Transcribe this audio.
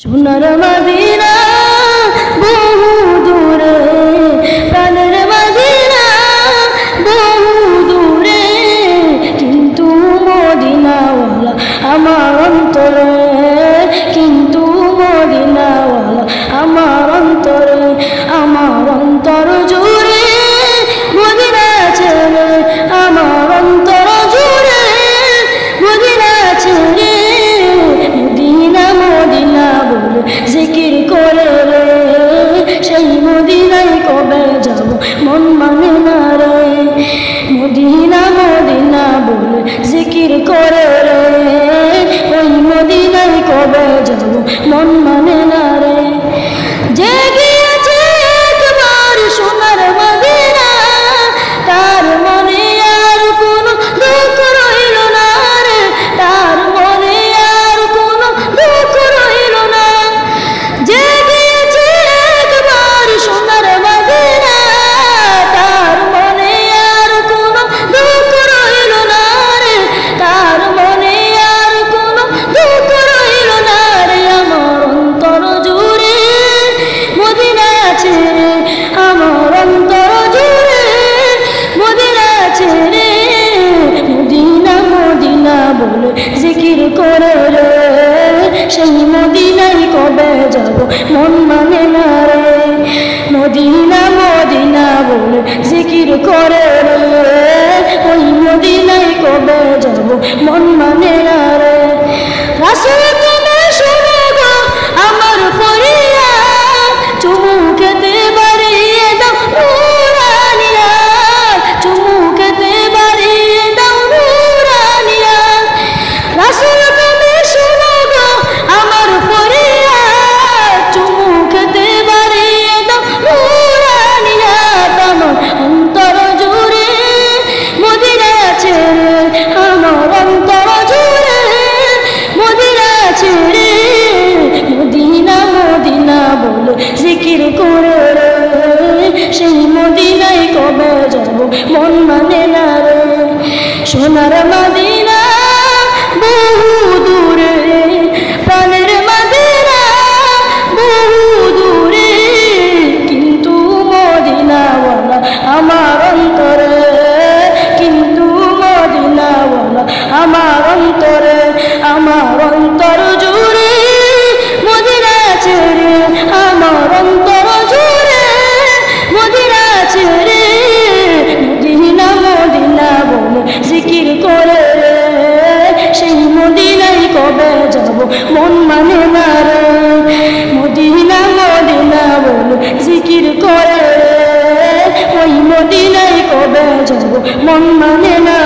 সোনার মদিনা বহু দূরে, প্রাণের মদিনা বহু দূরে, কিন্তু মদিনাওয়ালা আমার অন্তরে, কিন্তু মদিনাওয়ালা আমার অন্তরে, আমার অন্তর জুড়ে মদিনা ছেড়ে, আমার অন্তর জুড়ে মদিনা ছেড়ে, মদিনা মদিনা বলে জিকির করে রে, সেই মদিনায় কবে যাব মন মানে না রে, মদিনা মদিনা বলে জিকির করে রে, ওই মদিনায় কবে যাব মন মানে না রে। যে গিয়েছে একবার সোনার মদিনা, তার মনে আর কোনো দুঃখ রইল না রে, তার মনে আর কোনো দুঃখ রইল না। যে গিয়েছে একবার সোনার মদিনা, তার মনে আর কোনো দুঃখ রইল না রে, তার মনে আর কোনো দুঃখ রইল না রে। আমার অন্তর জুড়ে মদিনা ছেড়ে, আমার অন্তর জুড়ে মদিনা ছেড়ে, মদিনা মদিনা বলে জিকির করে রে, সেই মদিনায় কবে যাব মন মানে না রে, মদিনা মদিনা বলে জিকির করে রে, ওই মদিনায় কবে যাব মন মানে না রে। রাসূল তুমি শোনো গো আমার ফরিয়াদ, চুমু খেতে বাড়িয়ে দাও নুরানিয়াত, চুমু খেতে বাড়িয়ে দাও নুরানিয়াত। রাসূল তুমি শোনো গো আমার ফরিয়াদ, চুমু খেতে বাড়িয়ে দাও নুরানিয়াত। আমার অন্তর জুড়ে মদিনা ছেড়ে, আমার অন্তর জুড়ে মদিনা ছেড়ে, মদিনা মদিনা বলে জিকির করে রে, সেই মদিনায় কবে যাব মন মানে না রে। সোনার মদিনা বহু দূরে, প্রাণের মদিনা বহু দূরে, কিন্তু মদিনাওয়ালা আমার অন্তরে, কিন্তু মদিনাওয়ালা আমার অন্তরে, আমার অন্তর জুড়ে মদিনা ছেড়ে, আমার অন্তর জুড়ে মদিনা ছেড়ে, মদিনা মদিনা বলে জিকির করে রে, সেই মদিনায় কবে যাব মন মানে না রে, মদিনা মদিনা বলে জিকির করে রে, ওই মদিনায় কবে যাব মন মানে না।